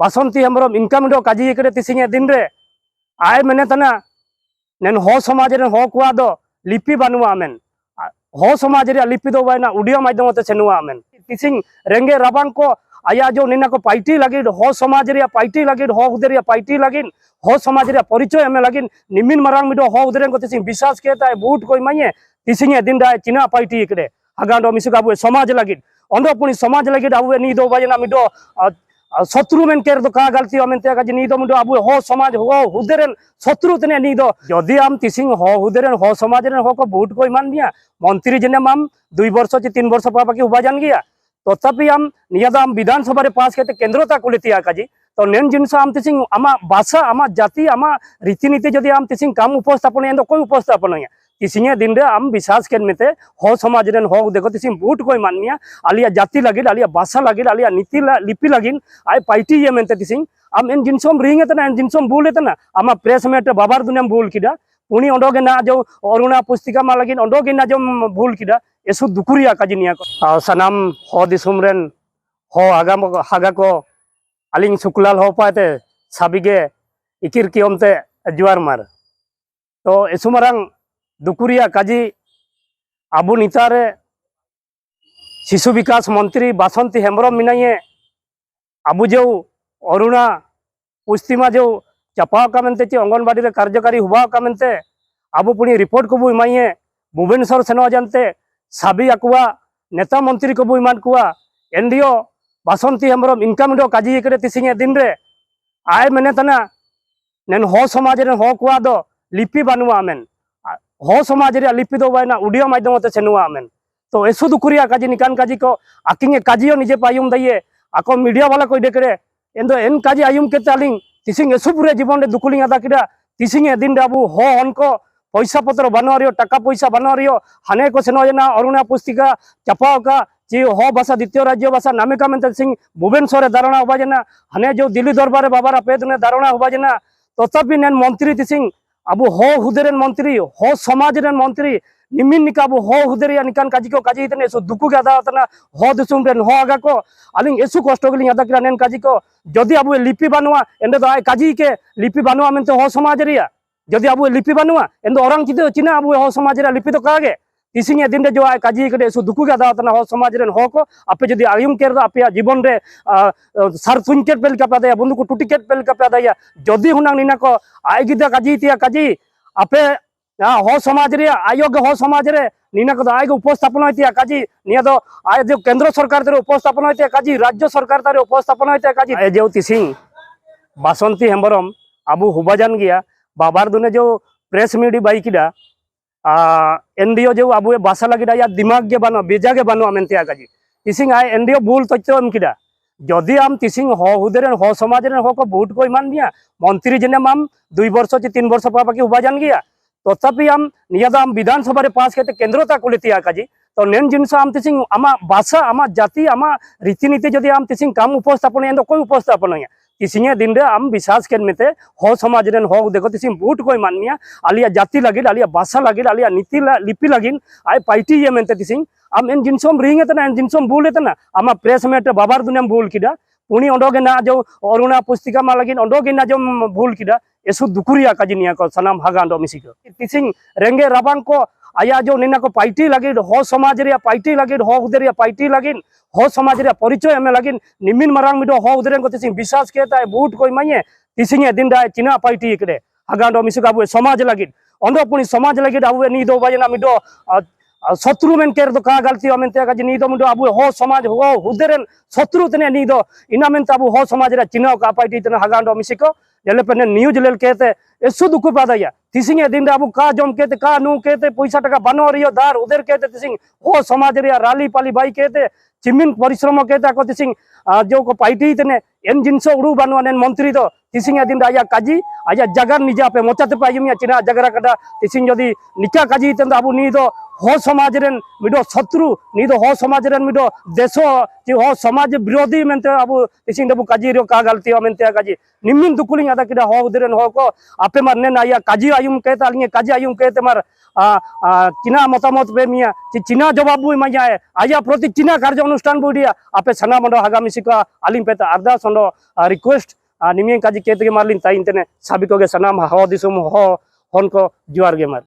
बासंती Hembrom income dough काजी करे तिसिंगे दिन रे आय मेने तना नेन हो समाज रे हो कुआ दो लिपि बानुआ मेन हो समाज रे लिपि दो बायना ऑडियो माध्यम ते सेनुआ मेन तिसिंग रेंगे रबांग को आया जो निना को पार्टी लगी हो समाज रे पार्टी लगी हो उदरिया पार्टी लगी हो समाज रे परिचय एम लगी निमिन मरांग मिडो हो उदरे को तिसिंग विश्वास केता बूट कोई माये तिसिंगे दिन दा चिना पार्टी इकड़े हागांडो मिसुगा बुए समाज लगी ओंडो पुनी समाज लगी आबुए नी दो बायना मिडो शत्रु मेन केर दो का गलती अमेनते का नी दो मिडो आबुए हो समाज हो हुदेरन शत्रु तने नी दो जदि आम तिसिंग हो हुदेरन हो समाज रे हो को बूट कोई मान दिया मंत्री जने माम 2 वर्ष चे 3 वर्ष पापा की हुबा जान गया तथापि आम निया दा आम विधानसभा रे पास केते केंद्र ता कुलितिया काजी तो नेन जिनस आम तिसिंग आमा भाषा आमा जाति आमा रीतिनीति जदि आम तिसिंग काम उपस्थापन एंदो कोई उपस्थापन है तिसिंगे दिन रे आम विश्वास केन मेते हो समाज रेन हो देखो तिसिंग बूट कोई माननिया आलिया जाति लगिन आलिया भाषा लगिन आलिया नीति लिपि लगिन आय पार्टी ये मेनते तिसिंग आम एन जिनसम रिंगे तना एन जिनसम बुले तना आमा प्रेस मेट बाबार दुनिया बुल किदा पुनी ओंडोगे ना जो अरुणा पुस्तिका मा लगिन ओंडोगे ना जो भूल किदा एसु दुकुरिया काजी निया को सनाम हो दिसुम रेन हो आगाम हागा को अलिंग सुकलाल हो पाते साबिगे इकिर की ओमते जुआर मार तो एसु मारांग दुकुरिया काजी आबु नितारे शिशु विकास मंत्री बासंती हेम्ब्रम मिनाइए आबु जो अरुणा पुस्तिमा जो चपा का मेनते चे अंगनवाड़ी रे कार्यकारी हुआ का मेनते आबु पुनी रिपोर्ट को बु इमाइए भुवनेश्वर सेनो जानते साबी अकुआ नेता मंत्री को बु इमान कुआ एनडीओ बासंती हेम्ब्रम इनकम डो काजी करे तिसिंगे दिन रे आय मेने तना नेन हो समाज रे हो कुआ दो लिपि बानुआ मेन हो समाज रे लिपि दो बायना ऑडियो माध्यम ते सेनुआ मेन तो एसु दुकुरिया काजी निकान काजी को आकिंगे काजियो निजे पायुम दइए आको मीडिया वाला कोई देखरे एंदो एन काजी आयुम केते आलिंग तिसिंग एसु पुरे जीवन रे दुकुलिंग आदा किडा तिसिंगे दिन आबु हो अनको पैसा पत्र बनवारियो टाका पैसा बनवारियो हाने को सेनोजना अरुणा पुस्तिका चपा का जी हो भाषा द्वितीय राज्य भाषा नामे का मेनते सिंह भुवनेश्वर दारणा उबाजना हाने जो दिल्ली दरबार बाबारा पेदने दारणा उबाजना तथापि नेन मंत्री तिसिंग आबु हो हुदेरन मंत्री हो समाज रेन मंत्री निमिन निकाबु हो हुदेरिया निकान काजी को काजी इतने सो दुकु के आदा तना हो दिसुम रेन हो आगा को आलिंग एसु कष्ट गलिंग आदा किरा नेन काजी को जदि आबु लिपि बानुआ एंदे दो आय काजी के लिपि बानुआ मेनते हो समाज रिया जदि आबु लिपि बानुआ एंदो औरंग चिते चिना आबु हो समाज रे लिपि तो कागे तिसिंगे दिन जो आय काजी के एसु दुकु के आदा तना हो समाज रेन हो को आपे जदि आयुम केर आपे जीवन रे सार सुनकेट पेल का पादा बंधु को टुटिकेट पेल का पादा जदि हुनांग निना को आय गिदा काजी तिया काजी आपे हो समाज रे आयोग हो समाज रे निना को आय उपस्थापन होतिया काजी निया दो आय जो केंद्र सरकार तारे उपस्थापन होतिया काजी राज्य सरकार तारे उपस्थापन होतिया काजी ए जो तिसिंग बासंती हेम्ब्रम आबु हुबाजान गया बाबार दुने जो प्रेस मीडी बाइकिडा एनडीओ जो आबु भाषा लगिडा या दिमाग के बानो बेजा के बानो मेनते काजी तिसिंग आय एनडीओ भूल तथ्य एमकिडा जदि आम तिसिंग हो हुदेरन हो समाज रेन हो को बूट कोई मान दिया मंत्री जने माम 2 वर्ष चे 3 वर्ष पापा की हुबा जान गया तथापि आम निया दा आम विधानसभा रे पास केते केंद्र ता कुलितिया काजी तो नेन जिनस आम तिसिंग आमा भाषा आमा जाति आमा रीतिनीति जदि आम तिसिंग काम उपस्थापन एंदो कोई उपस्थापन है तिसिंगे दिन रे आम विश्वास केन मेते हो समाज रेन हो देखो तिसिंग बूट कोई माननिया आलिया जाति लगिन आलिया भाषा लगिन आलिया नीति लिपि लगिन आय पार्टी ये मेनते तिसिंग आम एन जिनसम रिंगे तना एन जिनसम बुले तना आमा प्रेस मेट बाबार दुनिया बुल किदा पुनी ओंडोगे ना जो अरुणा पुस्तिका मा लगिन ओंडोगे ना जो भूल किदा एसु दुकुरिया काजी निया को सनाम हागांडो मिसिको तिसिंग रेंगे रबांग को आया जो निना को पार्टी लगिन हो समाज रे पार्टी लगिन हो उदरिया पार्टी लगिन हो समाज रे परिचय एम लगिन निमिन मरांग मिडो हो उदरे को तिसिंग विश्वास केता बूट कोई माये तिसिंगे दिन दा चिना पार्टी इकड़े हागांडो मिसिको आबु समाज लगिन ओंडो पुनी समाज लगिन आबु नी दो बाजना मिडो शत्रु मेन केर दो का गलती अमेनते का नी दो मिडो आबु हो समाज हो हुदेरन शत्रु तने नी दो इना मेन आबु हो समाज रे चिना का पार्टी तने हागांडो मिसिको जले पने न्यूज लेल कहते एसु दुकु पादाया तिसिंगे दिन आबु का जम कहते का नु कहते पैसा टका बनो रियो दार उधर कहते तिसिंग हो समाज रे राली पाली बाई कहते चिमिन परिश्रम कहते को तिसिंग जो को पार्टी तने एन जिनसो उडू बानुआ नेन मंत्री दो तीसिंग दिन आया काजी आया जगर निजा पे मोचाते पे आयुमिया चिना जगरा कदा तीसिंग जदि निका काजी तंदा अबु नी दो हो समाज रेन मिडो शत्रु नी दो हो समाज रेन मिडो देशो जे हो समाज विरोधी मेनते अबु तीसिंग दबु काजी रो का गलती मेनते काजी निमिन दुकुलिंग आदा किदा हो उदरेन हो को आपे मार ने आया काजी आयुम कहता अलिंगे काजी आयुम कहते मार चिना मतामत पे मिया चिना जवाब बुई मजाए आया प्रति चिना कार्य अनुष्ठान बुडिया आपे सना मंडो हागामी सिका अलिंग पेता अर्दा संडो रिक्वेस्ट निमिन काजी कहते के मारलिन ताइन तने साबिको के सनाम हो दिसुम हो हन को जुआर गे मार